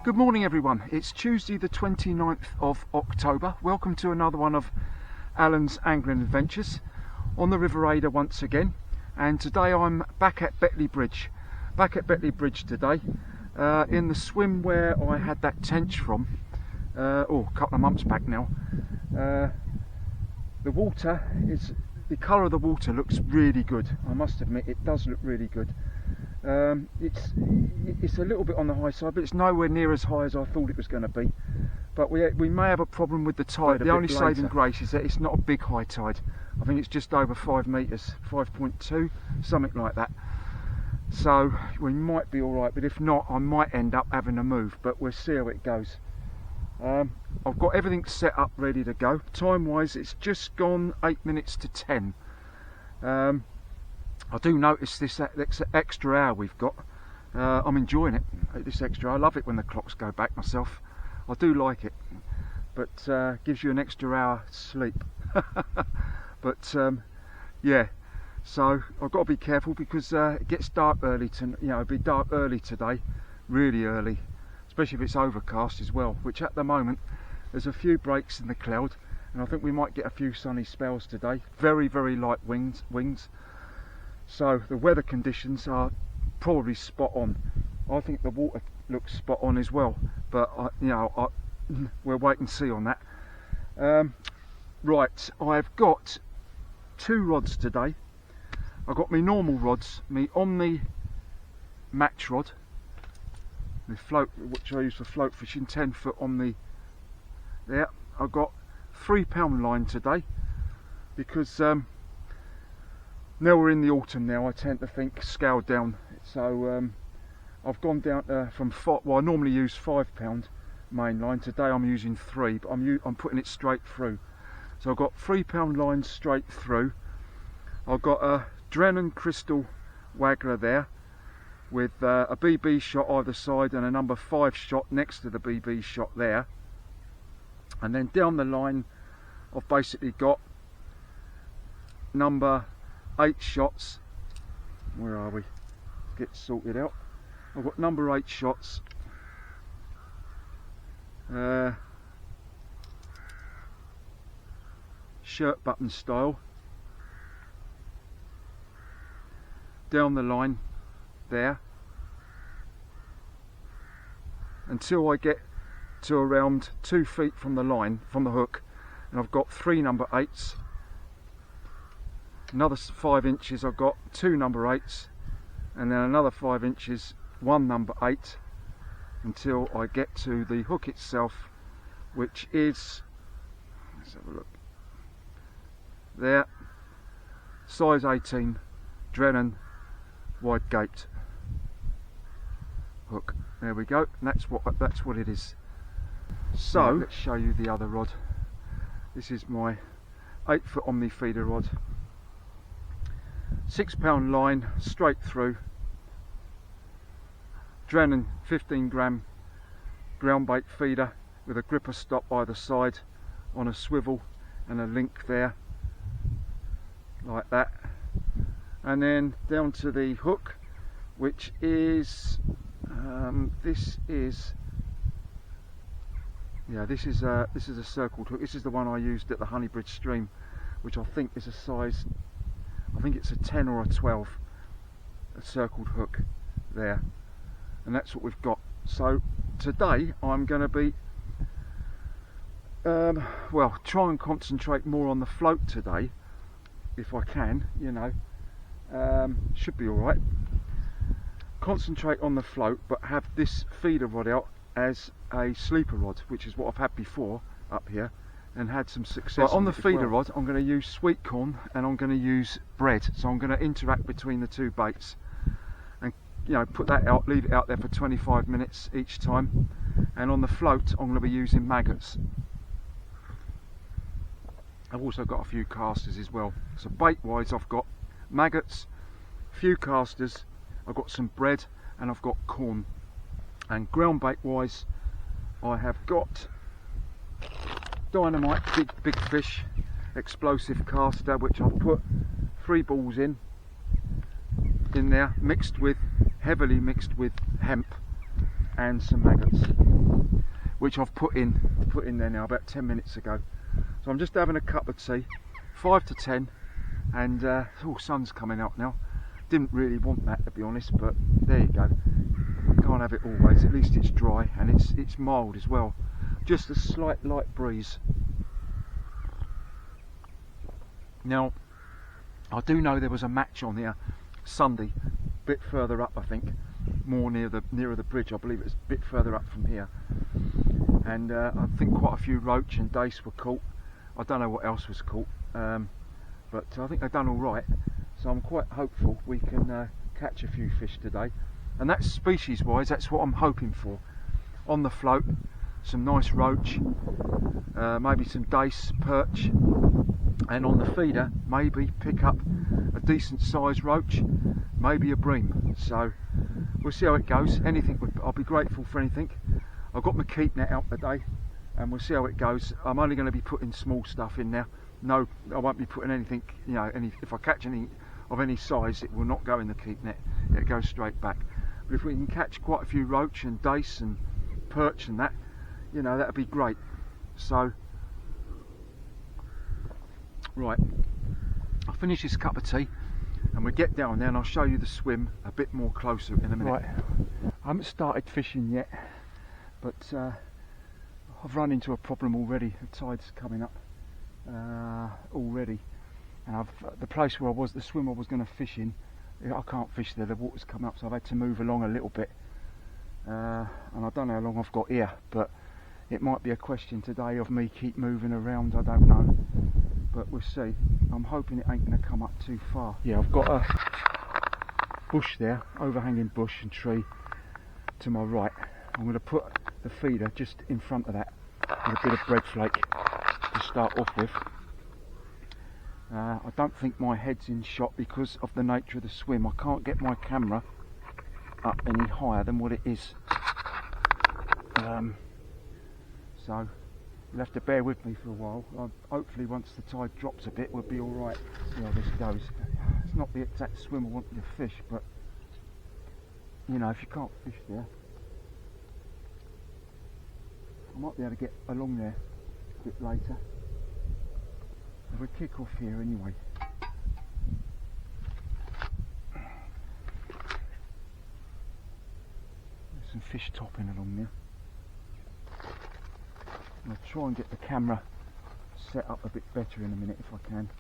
Good morning everyone, it's Tuesday the 29th of October. Welcome to another one of Alan's Angling Adventures on the River Adur once again, and today I'm back at Betley Bridge. Today in the swim where I had that tench from a couple of months back now. The water is, the colour of the water looks really good. I must admit it does look really good. It's a little bit on the high side, but it's nowhere near as high as I thought it was going to be. But we may have a problem with the tide. The only saving grace is that it's not a big high tide. I think it's just over 5 metres, 5.2, something like that. So we might be alright, but if not, I might end up having to move, but we'll see how it goes. I've got everything set up ready to go. Time wise, it's just gone 8 minutes to 10. I do notice this extra hour we've got. I'm enjoying it, this extra. I love it when the clocks go back myself. I do like it, but gives you an extra hour sleep. But yeah, so I've got to be careful because it gets dark early. It'll be dark early today, really early, especially if it's overcast as well. Which at the moment there's a few breaks in the cloud, and I think we might get a few sunny spells today. Very, very light winds. So the weather conditions are probably spot on. I think the water looks spot on as well, but we'll wait and see on that. Right, I've got 2 rods today. I've got my normal rods, my Omni match rod, my float, which I use for float fishing, 10-foot Omni there. I've got 3-pound line today because now we're in the autumn now, I tend to think scale down. So I've gone down from 5, well I normally use 5-pound mainline. Today I'm using 3, but I'm putting it straight through. So I've got 3-pound lines straight through. I've got a Drennan cristal waggler there with a BB shot either side and a number 5 shot next to the BB shot there. And then down the line I've basically got number 8 shots. Where are we? Get sorted out. I've got number 8 shots. Shirt button style. Down the line there. Until I get to around 2 feet from the line, from the hook. And I've got 3 number 8s. Another 5 inches I've got 2 number 8s, and then another 5 inches 1 number 8, until I get to the hook itself, which is, let's have a look there, size 18 Drennan wide gate hook. There we go, and that's what it is. So now, let's show you the other rod. This is my 8-foot Omni feeder rod. 6-pound line straight through, Drennan 15-gram ground bait feeder with a gripper stop either side on a swivel and a link there like that, and then down to the hook, which is this is a circled hook. This is the one I used at the Honeybridge stream, which I think is a size, I think it's a 10 or a 12, a circled hook there, and that's what we've got. So today I'm going to be try and concentrate more on the float today if I can, should be alright. Concentrate on the float, but have this feeder rod out as a sleeper rod, which is what I've had before up here and had some success. On the feeder rod I'm going to use Sweetcorn and I'm going to use bread, so I'm going to interact between the 2 baits and put that out, leave it out there for 25 minutes each time. And on the float I'm going to be using maggots. I've also got a few casters as well. So bait wise I've got maggots, a few casters, I've got some bread, and I've got corn. And ground bait wise I have got Dynamite big fish explosive caster, which I've put 3 balls in there, heavily mixed with hemp and some maggots. which I've put in there now about 10 minutes ago. So I'm just having a cup of tea, 5 to 10, and sun's coming out now. Didn't really want that, to be honest, but there you go. Can't have it always. At least it's dry and it's mild as well. Just a slight light breeze. Now, I do know there was a match on here Sunday, a bit further up, I think, more nearer the bridge. I believe it's a bit further up from here, and I think quite a few roach and dace were caught. I don't know what else was caught, but I think they've done all right. So I'm quite hopeful we can catch a few fish today, and that's species wise, that's what I'm hoping for. On the float, some nice roach, maybe some dace, perch, and on the feeder maybe pick up a decent sized roach, maybe a bream. So we'll see how it goes. I'll be grateful for anything. I've got my keep net out today, and we'll see how it goes. I'm only going to be putting small stuff in now. No, I won't be putting anything, you know, if I catch any of any size, it will not go in the keep net, it goes straight back. But if we can catch quite a few roach and dace and perch and that, you know, that'd be great. So right, I'll finish this cup of tea and we'll get down there and I'll show you the swim a bit more closer in a minute. Right, I haven't started fishing yet, but I've run into a problem already. The tide's coming up already, and the place where the swim I was going to fish in, I can't fish there, the water's come up, so I've had to move along a little bit, and I don't know how long I've got here, but it might be a question today of me keep moving around, I don't know, but we'll see. I'm hoping it ain't going to come up too far. Yeah, I've got a bush there, overhanging bush and tree to my right. I'm going to put the feeder just in front of that with a bit of bread flake to start off with. I don't think my head's in shot because of the nature of the swim. I can't get my camera up any higher than what it is. So you'll have to bear with me for a while. Hopefully once the tide drops a bit we'll be alright. See how this goes. It's not the exact swim I want you to fish, but you know, if you can't fish there, I might be able to get along there a bit later. We'll kick off here anyway. There's some fish topping along there. I'll try and get the camera set up a bit better in a minute if I can.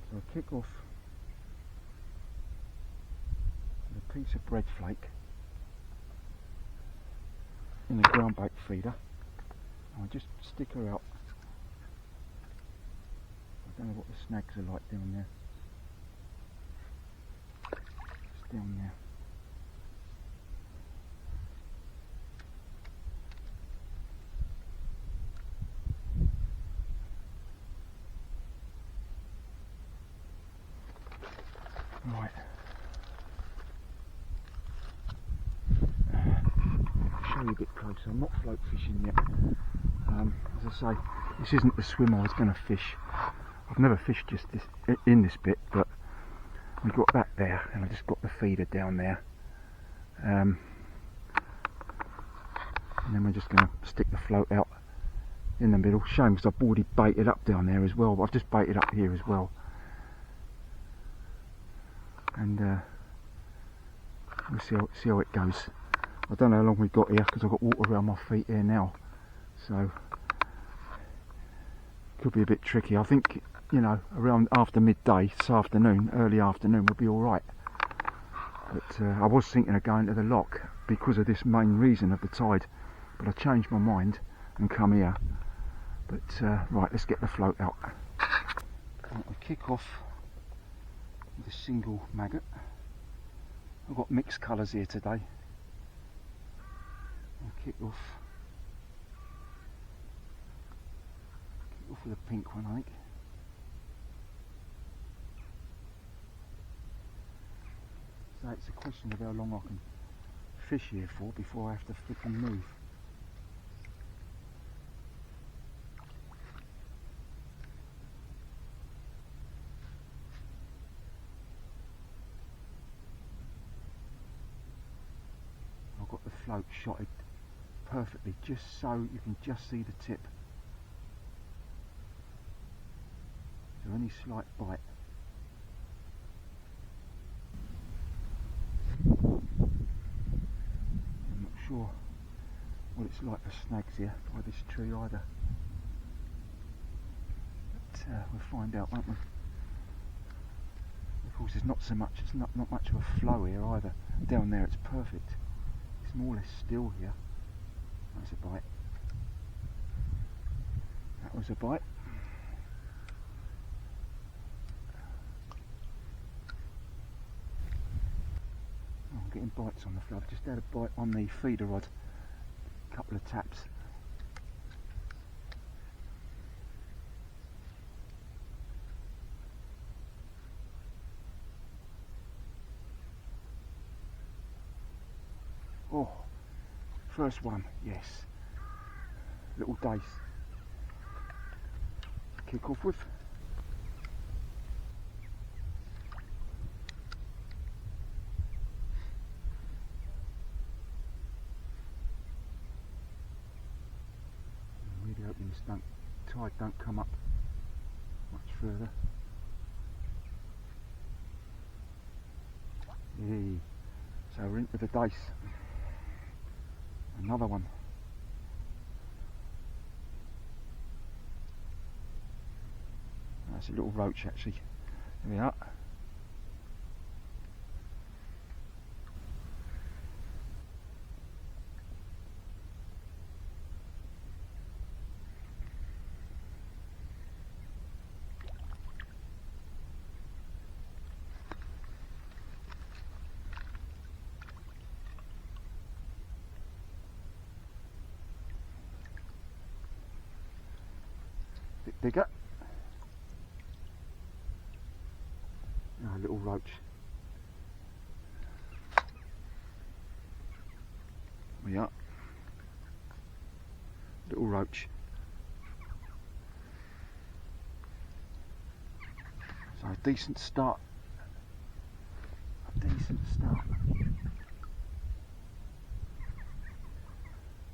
So I'll kick off with a piece of bread flake in the groundbait feeder. I'll just stick her out. I don't know what the snags are like down there. It's down there. Right. I'll show you a bit closer. I'm not float fishing yet. As I say, this isn't the swim I was going to fish. I've never fished just in this bit, but we've got that there, and I just got the feeder down there. And then we're just going to stick the float out in the middle. Shame because I've already baited up down there as well, but I've just baited up here as well. And we'll see how it goes. I don't know how long we've got here because I've got water around my feet here now, so could be a bit tricky. I think, you know, around after midday, this afternoon, early afternoon, will be all right. But I was thinking of going to the lock because of this main reason of the tide, but I changed my mind and come here. But right, let's get the float out. I'll kick off with a single maggot. I've got mixed colours here today. I'll kick off with a pink one, I think. So it's a question of how long I can fish here for before I have to flip and move. I've got the float shotted perfectly, just so you can just see the tip. So any slight bite. I'm not sure what it's like for snags here by this tree either. But we'll find out, won't we? Of course, there's not so much. It's not much of a flow here either. Down there, it's perfect. It's more or less still here. That's a bite. That was a bite. Oh, I'm getting bites on the flow. I've just had a bite on the feeder rod. A couple of taps. Oh, first one, yes. Little dace. Kick off with. I'm really hoping this tide don't come up much further. Yay. So we're into the dace. Another one. That's a little roach actually. Here we are. Bit bigger. Oh, a little roach. We are. Little roach. So a decent start. A decent start.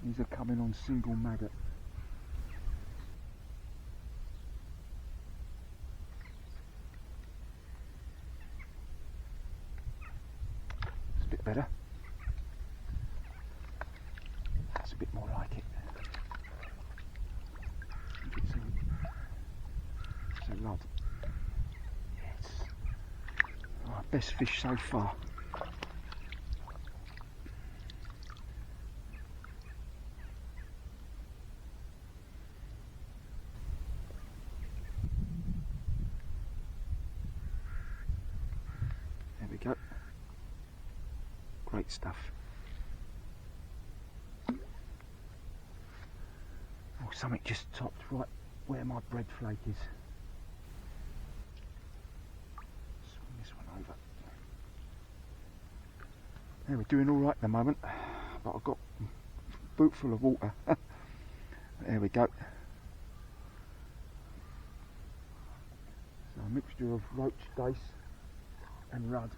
These are coming on single maggot. Better. That's a bit more like it. It's a rod. Yes. Oh, best fish so far. There we go. Great stuff. Oh, something just topped right where my bread flake is. Swing this one over. Yeah, we're doing all right at the moment, but I've got a boot full of water. There we go. So a mixture of roach, dace and rudd.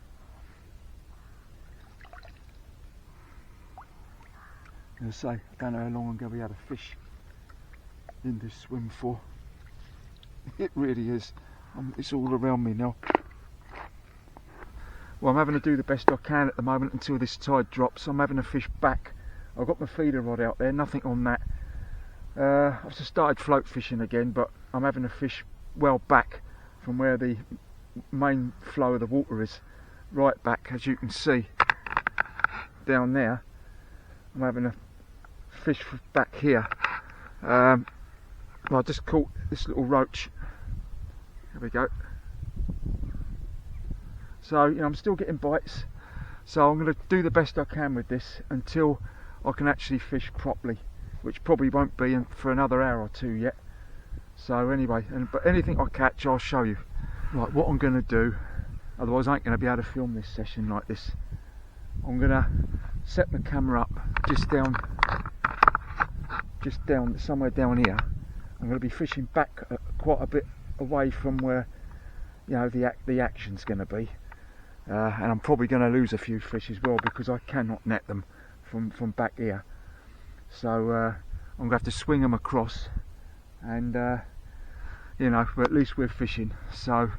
As I say, I don't know how long I'm going to be able to fish in this swim for. It really is. It's all around me now. Well, I'm having to do the best I can at the moment until this tide drops. I'm having to fish back. I've got my feeder rod out there, nothing on that. I've just started float fishing again, but I'm having to fish well back from where the main flow of the water is. Right back, as you can see down there. I'm having to fish back here. Well, I just caught this little roach. There we go. So, you know, I'm still getting bites. So I'm going to do the best I can with this until I can actually fish properly, which probably won't be for another hour or two yet. So anyway, but anything I catch, I'll show you. Right, what I'm going to do, otherwise I ain't going to be able to film this session like this. I'm going to set the camera up just down somewhere down here. I'm going to be fishing back quite a bit away from where, you know, the action's going to be, and I'm probably going to lose a few fish as well because I cannot net them from back here. so I'm going to have to swing them across, and you know, but at least we're fishing, so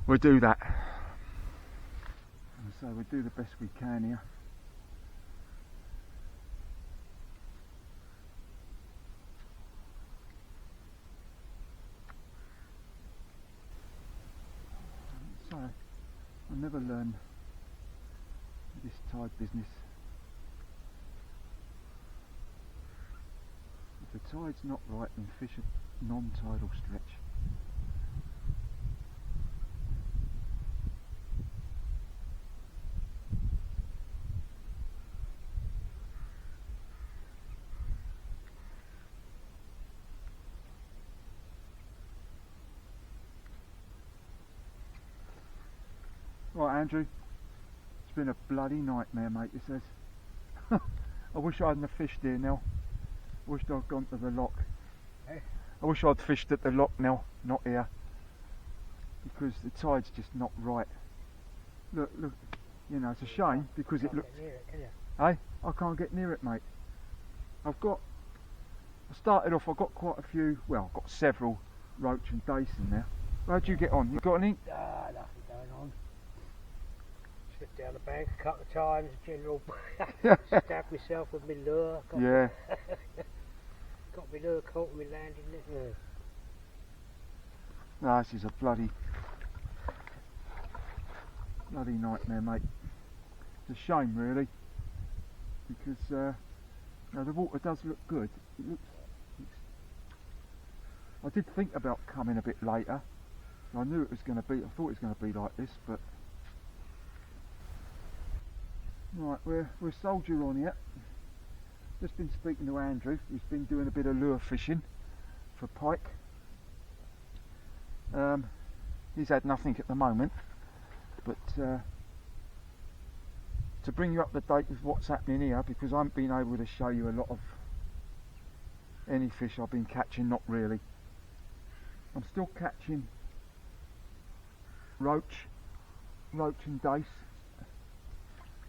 we'll do that. And so we'll do the best we can here. So I'll never learn this tide business. If the tide's not right, then fish a non-tidal stretch. Right, Andrew, it's been a bloody nightmare, mate, it says. I wish I hadn't have fished here now. I wished I'd gone to the lock. Eh? I wish I'd fished at the lock now, not here. Because the tide's just not right. Look, look, you know, it's a shame because it looks... Hey, I can't get near it, mate. I started off, I've got quite a few, well, I've got several roach and dace in there. How'd you get on? You got any? Nothing going on. Slipped down the bank a couple of times, general. Stabbed myself with my lure. Got my lure caught with me landing it. No, this is a bloody nightmare, mate. It's a shame, really, because you know, the water does look good. I did think about coming a bit later. I knew it was going to be. I thought it was going to be like this, but right, we're soldier on here. Just been speaking to Andrew. He's been doing a bit of lure fishing for pike. He's had nothing at the moment, but to bring you up to date with what's happening here, because I haven't been able to show you a lot of any fish I've been catching, not really. I'm still catching roach and dace.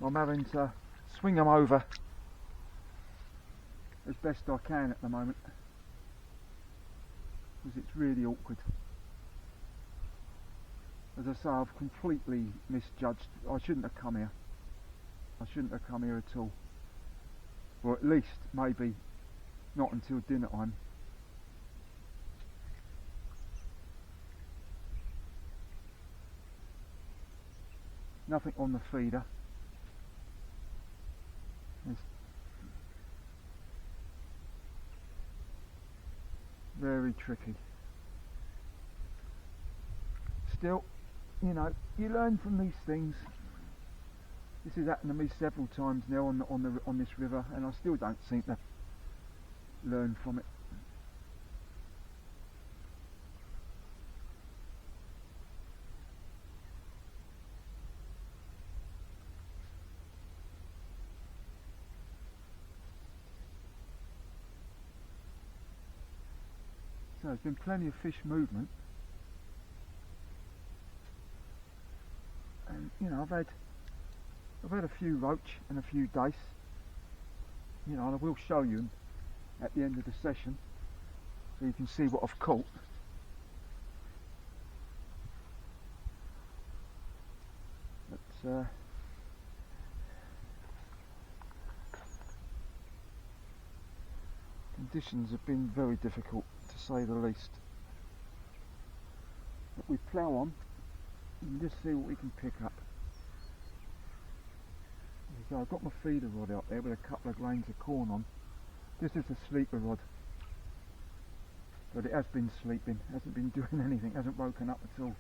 I'm having to swing them over as best I can at the moment, because it's really awkward. As I say, I've completely misjudged. I shouldn't have come here. I shouldn't have come here at all. Or at least, maybe, not until dinner time. Nothing on the feeder. It's very tricky. Still, you know, you learn from these things. This has happened to me several times now on this river, and I still don't seem to learn from it. So there's been plenty of fish movement, and you know, I've had a few roach and a few dace, you know, and I will show you at the end of the session so you can see what I've caught. But conditions have been very difficult, to say the least. But we plough on and just see what we can pick up. So I've got my feeder rod out there with a couple of grains of corn on. This is a sleeper rod, but it has been sleeping, hasn't been doing anything, hasn't woken up at all.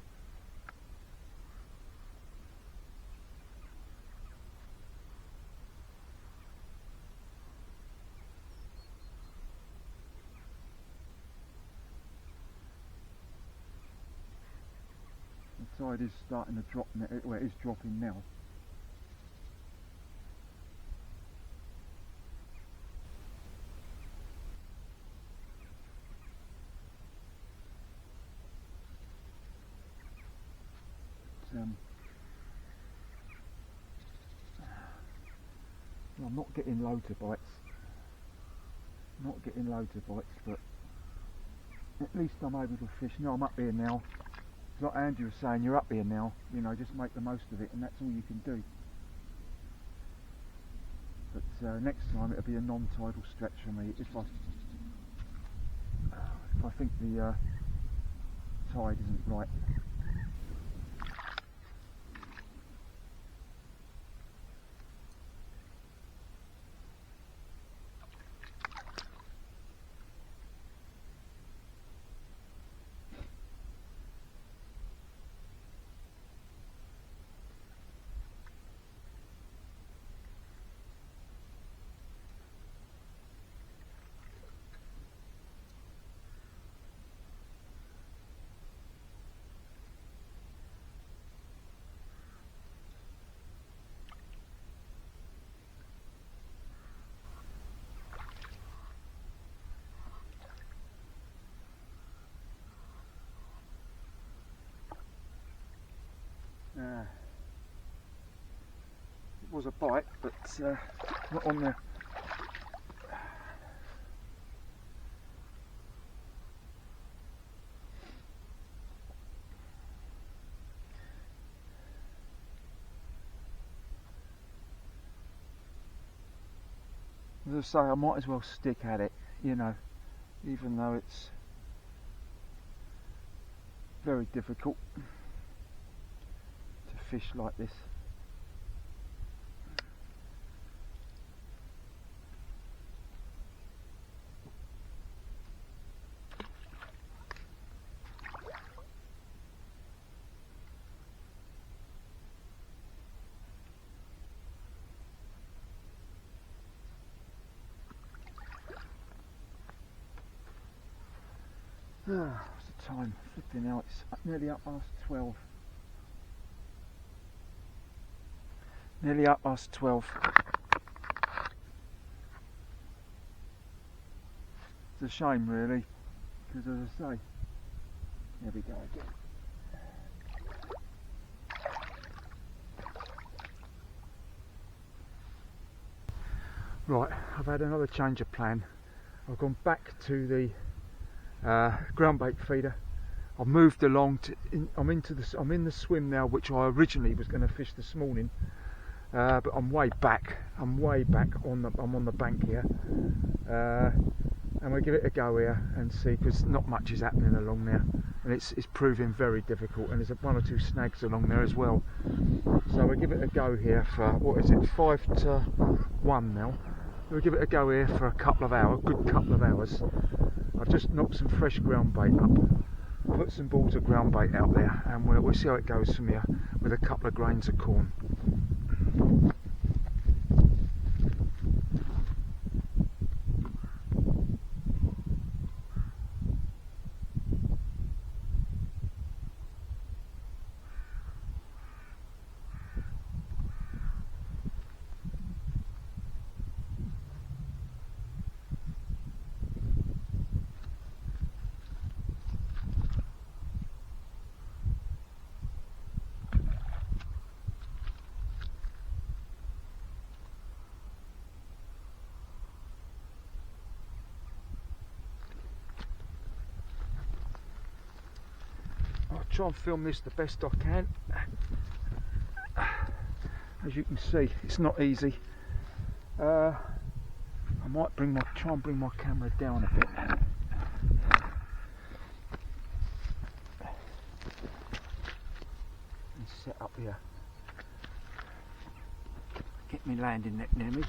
The tide is starting to drop now. Well, it is dropping now. I'm not getting loads of bites. Not getting loads of bites, but at least I'm able to fish. No, I'm up here now. It's like Andrew was saying, you're up here now, you know, just make the most of it, and that's all you can do. But next time it'll be a non-tidal stretch for me if I think the tide isn't right. It was a bite, but not on there. As I say, I might as well stick at it, you know, even though it's very difficult to fish like this. What's the time? Flipping out, it's nearly up past 12. Nearly up past 12. It's a shame really, because as I say, here we go again. Right, I've had another change of plan. I've gone back to the ground bait feeder. I've moved along to I'm in the swim now, which I originally was going to fish this morning, but I'm way back I'm on the bank here, and we'll give it a go here and see, because not much is happening along there, and it's proving very difficult, and there's one or two snags along there as well. So we'll give it a go here for, what is it, 5 to 1 now. We'll give it a go here for a couple of hours, good couple of hours. I've just knocked some fresh ground bait up, put some balls of ground bait out there, and we'll see how it goes from here with a couple of grains of corn. Try and film this the best I can. As you can see, it's not easy. I might try and bring my camera down a bit. And set up here. Get me landing net near me.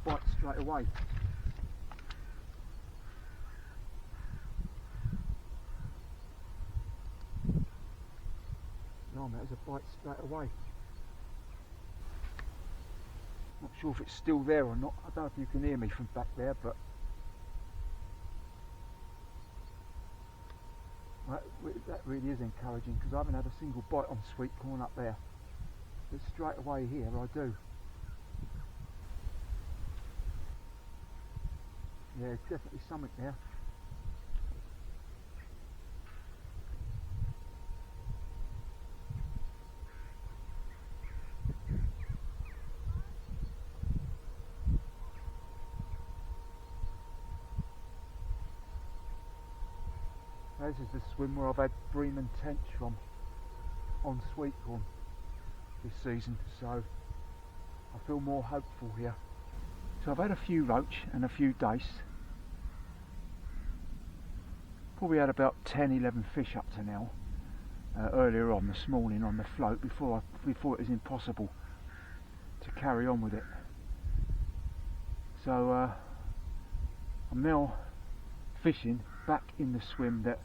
Bite straight away. There's a bite straight away. Not sure if it's still there or not. I don't know if you can hear me from back there, but that really is encouraging, because I haven't had a single bite on Sweetcorn up there. But straight away here I do. Yeah, there's definitely something there. So this is the swim where I've had bream and tench from on Sweetcorn this season, so I feel more hopeful here. So I've had a few roach and a few dace. Probably had about 10-11 fish up to now. Earlier on this morning on the float before it was impossible to carry on with it. So I'm now fishing back in the swim that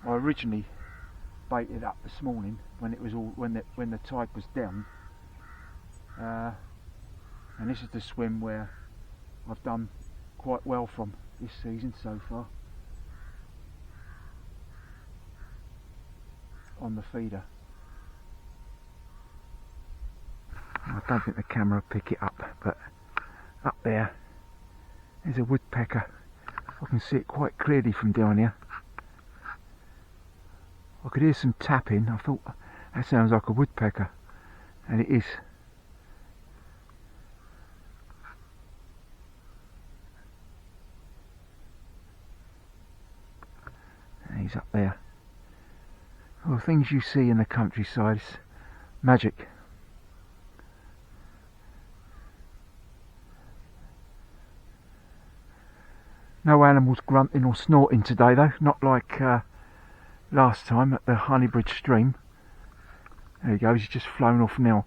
I originally baited up this morning when it was all when the tide was down. And this is the swim where I've done quite well from this season so far on the feeder. I don't think the camera will pick it up, but up there's a woodpecker. I can see it quite clearly from down here. I could hear some tapping. I thought that sounds like a woodpecker, and it is. And he's up there. Well, things you see in the countryside is magic. No animals grunting or snorting today though, not like last time at the Honeybridge stream. There he goes, he's just flown off now.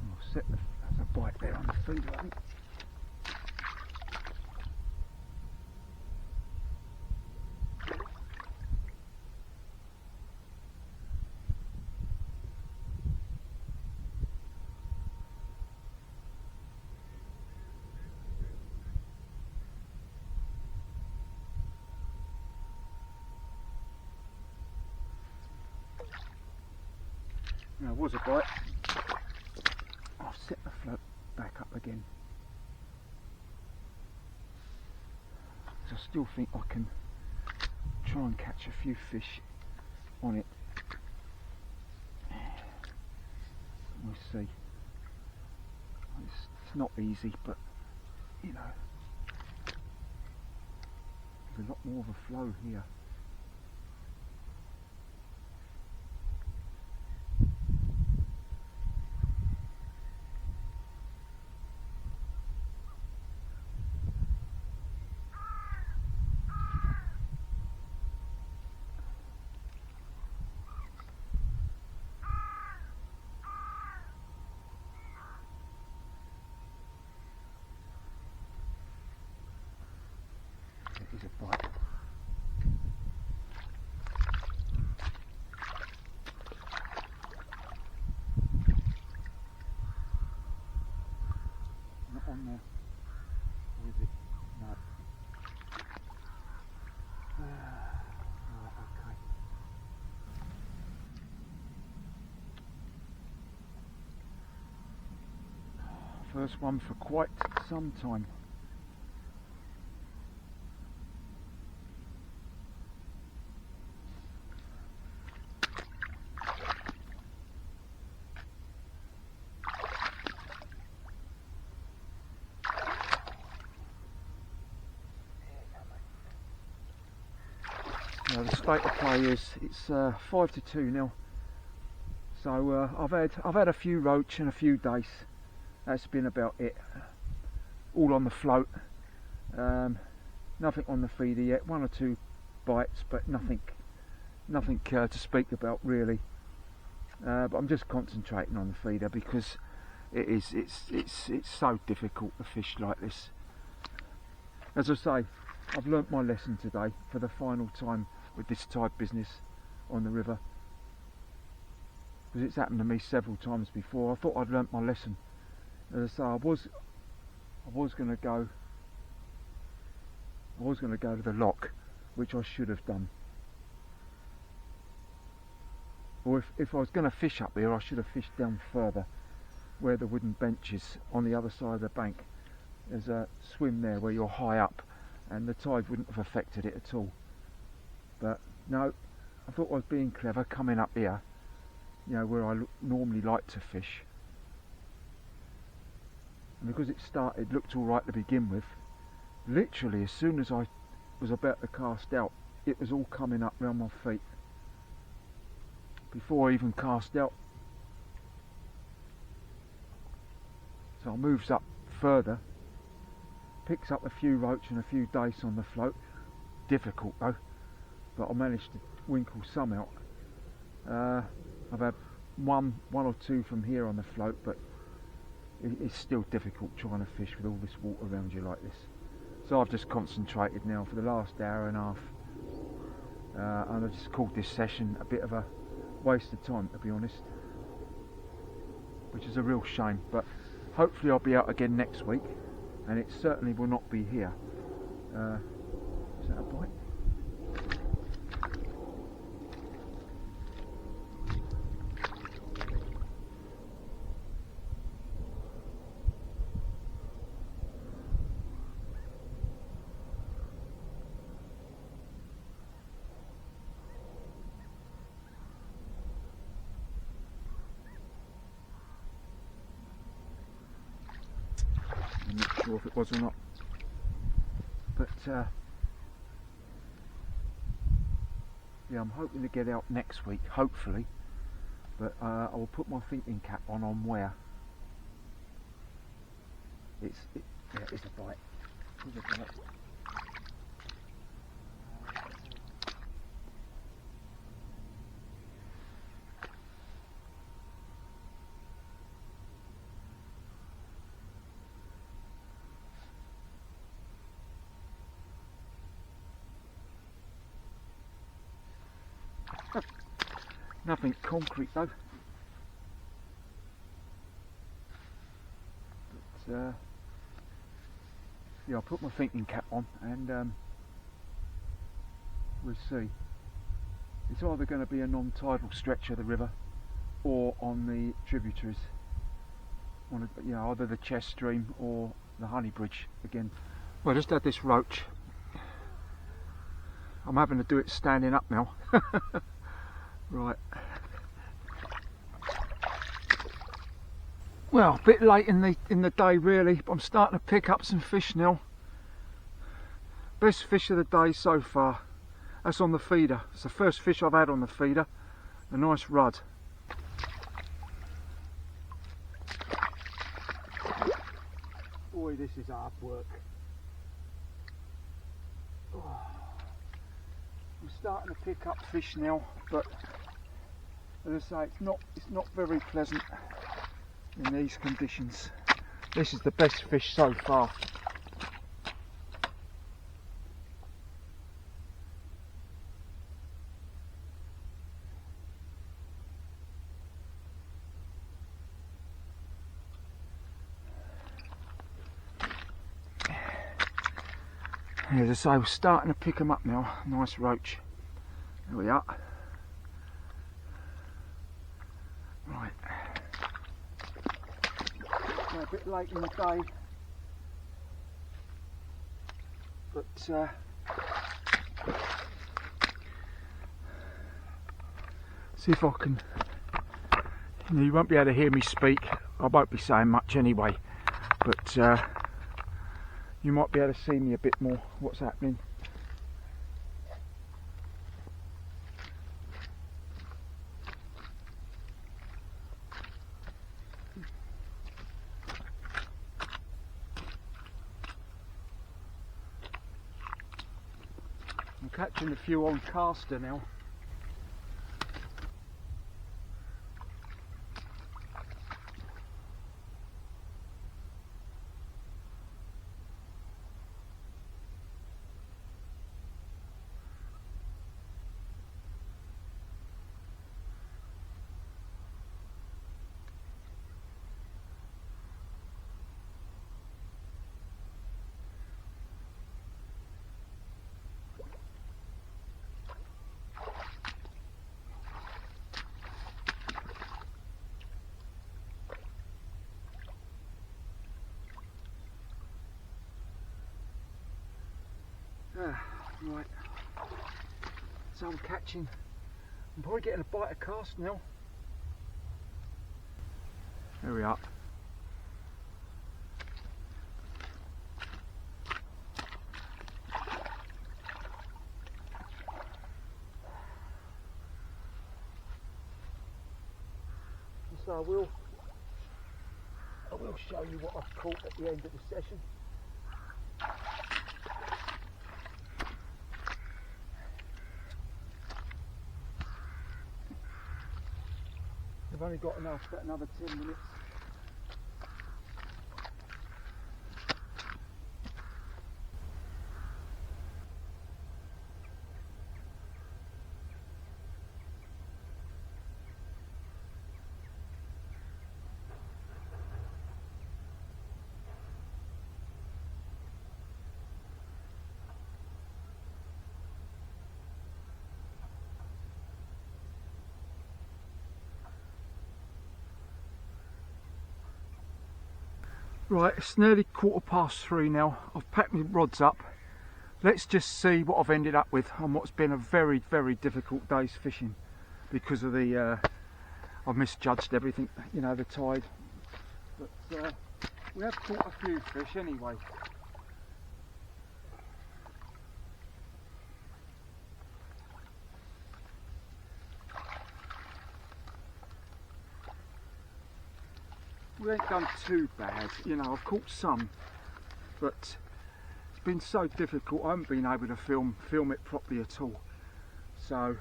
I'll set there's a bite there on the feeder, I think. There was a bite. I'll set the float back up again. So I still think I can try and catch a few fish on it. We'll see. It's not easy, but you know, there's a lot more of a flow here. Is a bite. Not on there. Or is it? No. Right, okay. First one for quite some time. The state of play is it's 5-2 now. So I've had a few roach and a few dace. That's been about it. All on the float. Nothing on the feeder yet. 1 or 2 bites, but nothing to speak about really. But I'm just concentrating on the feeder because it's so difficult to fish like this. As I say, I've learnt my lesson today for the final time with this tide business on the river, because it's happened to me several times before. I thought I'd learnt my lesson. As I say, I was going to go to the lock, which I should have done. Or if I was going to fish up here, I should have fished down further, where the wooden bench is on the other side of the bank. There's a swim there where you're high up, and the tide wouldn't have affected it at all. But no, I thought I was being clever coming up here, you know, where I normally like to fish, and because it looked alright to begin with, literally as soon as I was about to cast out, it was all coming up round my feet before I even cast out. So I moves up further, picks up a few roach and a few dace on the float. Difficult though, but I managed to winkle some out. I've had one or two from here on the float, but it's still difficult trying to fish with all this water around you like this. So I've just concentrated now for the last hour and a half, and I've just called this session a bit of a waste of time, to be honest, which is a real shame. But hopefully I'll be out again next week, and it certainly will not be here. Is that a bite? I'm not sure if it was or not, but yeah, I'm hoping to get out next week, hopefully, but I will put my thinking cap on where. Yeah, it's a bite. It's a bite. Nothing concrete though. But yeah, I'll put my thinking cap on and we'll see. It's either going to be a non-tidal stretch of the river or on the tributaries. Either the chest stream or the honey bridge again. Well, I just had this roach. I'm having to do it standing up now. Right. Well, a bit late in the day really, but I'm starting to pick up some fish now. Best fish of the day so far. That's on the feeder. It's the first fish I've had on the feeder. A nice rudd. Boy, this is hard work. Oh. I'm starting to pick up fish now, but as I say, it's not very pleasant in these conditions. This is the best fish so far. As I say, we're starting to pick them up now. Nice roach. There we are. Right. A bit late in the day, but see if I can. You won't be able to hear me speak. I won't be saying much anyway, but you might be able to see me a bit more. What's happening? I'm catching a few on caster now. Right, so I'm probably getting a bite of cast now. There we are. so I will show you what I've caught at the end of the session. I've only got enough for another 10 minutes. Right, it's nearly 3:15 now. I've packed my rods up. Let's just see what I've ended up with on what's been a very, very difficult day's fishing because of the I've misjudged everything, you know, the tide. But we have caught a few fish anyway. We ain't done too bad, you know, I've caught some, but it's been so difficult, I haven't been able to film it properly at all. So,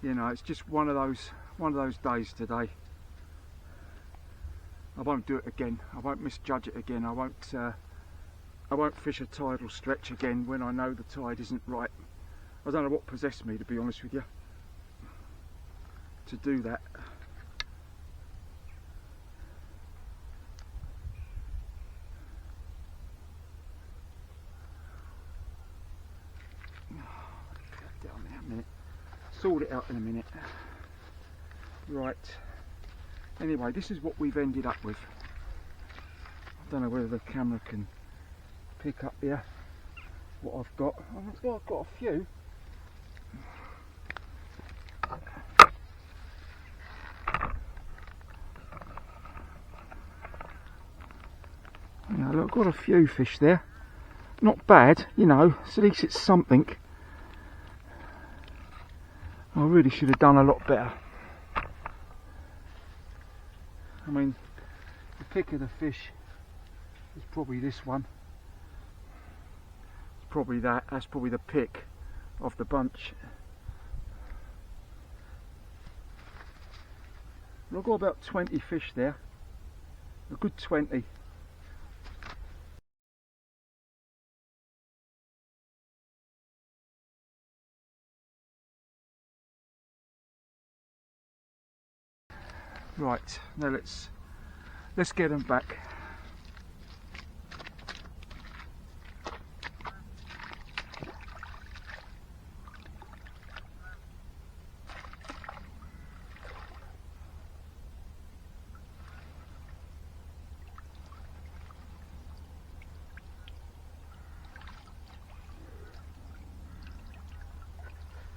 you know, it's just one of those days today. I won't do it again, I won't misjudge it again, I won't fish a tidal stretch again when I know the tide isn't right. I don't know what possessed me, to be honest with you, to do that. Sort it out in a minute. Right, anyway, this is what we've ended up with. I don't know whether the camera can pick up here what I've got. I've got a few. Yeah, look, I've got a few fish there. Not bad, you know, so at least it's something. I really should have done a lot better. I mean, the pick of the fish is probably this one. It's probably that. That's probably the pick of the bunch. I've got about 20 fish there. A good 20. Right, now let's get them back.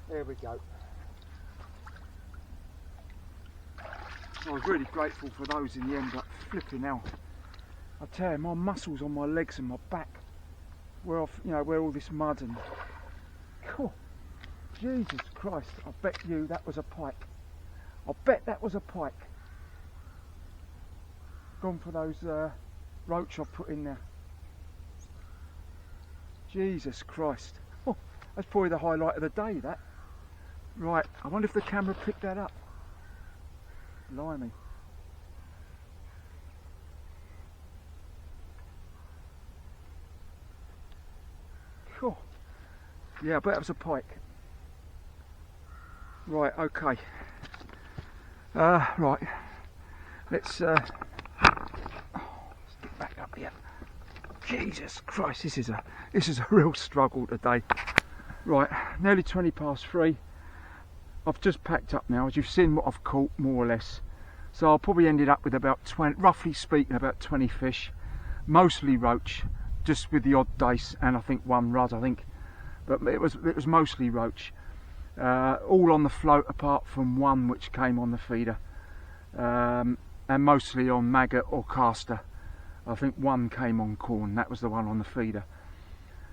There we go. I was really grateful for those in the end, but flipping hell. I tell you, my muscles on my legs and my back, where all this mud and... Oh, Jesus Christ, I bet you that was a pike. I bet that was a pike. Gone for those roach I've put in there. Jesus Christ. Oh, that's probably the highlight of the day, that. Right, I wonder if the camera picked that up. Blimey. Cool. Yeah, I bet it was a pike. Right, okay. Right. Let's get back up here. Jesus Christ, this is a real struggle today. Right, nearly 3:20. I've just packed up now, as you've seen what I've caught, more or less. So I probably ended up with about 20, roughly speaking, about 20 fish, mostly roach, just with the odd dace and I think one rudd, I think. But it was mostly roach, all on the float apart from one which came on the feeder, and mostly on maggot or caster. I think one came on corn, that was the one on the feeder.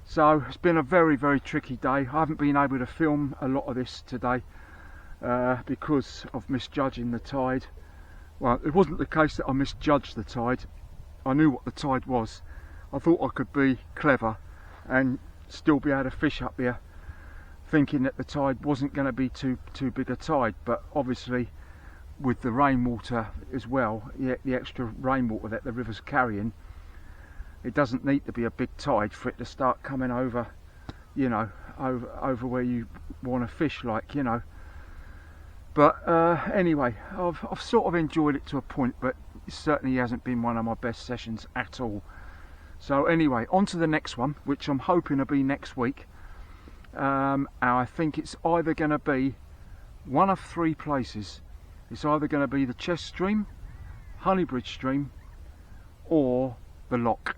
So it's been a very, very tricky day. I haven't been able to film a lot of this today. Because of misjudging the tide, Well, it wasn't the case that I misjudged the tide. I knew what the tide was. I thought I could be clever and still be able to fish up here, thinking that the tide wasn't going to be too big a tide, but obviously with the rainwater as well, the extra rainwater that the river's carrying, it doesn't need to be a big tide for it to start coming over, you know, over where you want to fish, like, you know. But anyway, I've sort of enjoyed it to a point, but it certainly hasn't been one of my best sessions at all. So anyway, on to the next one, which I'm hoping to be next week. And I think it's either going to be one of three places. It's either going to be the Chest Stream, Honeybridge Stream, or the Loch.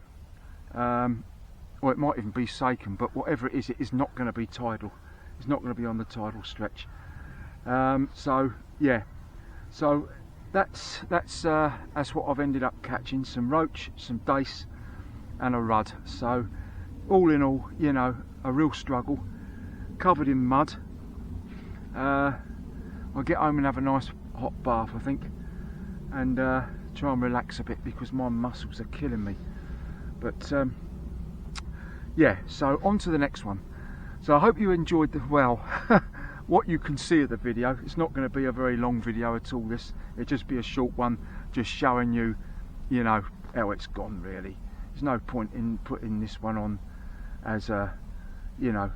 Or it might even be Sachem, but whatever it is not going to be tidal. It's not going to be on the tidal stretch. So yeah, so that's what I've ended up catching: some roach, some dace, and a rudd. So all in all, you know, a real struggle, covered in mud. I'll get home and have a nice hot bath, I think, and try and relax a bit because my muscles are killing me. But yeah, so on to the next one. So I hope you enjoyed the, well, what you can see of the video. It's not going to be a very long video at all, this. It'll just be a short one, just showing you, you know, how it's gone, really. There's no point in putting this one on as a, you know,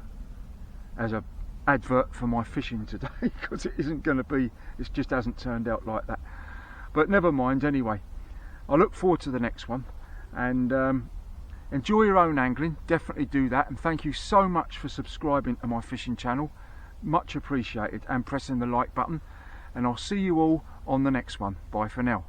as a advert for my fishing today, because it isn't going to be, it just hasn't turned out like that. But never mind, anyway. I look forward to the next one, and enjoy your own angling. Definitely do that, and thank you so much for subscribing to my fishing channel. Much appreciated, and pressing the like button, and I'll see you all on the next one. Bye for now.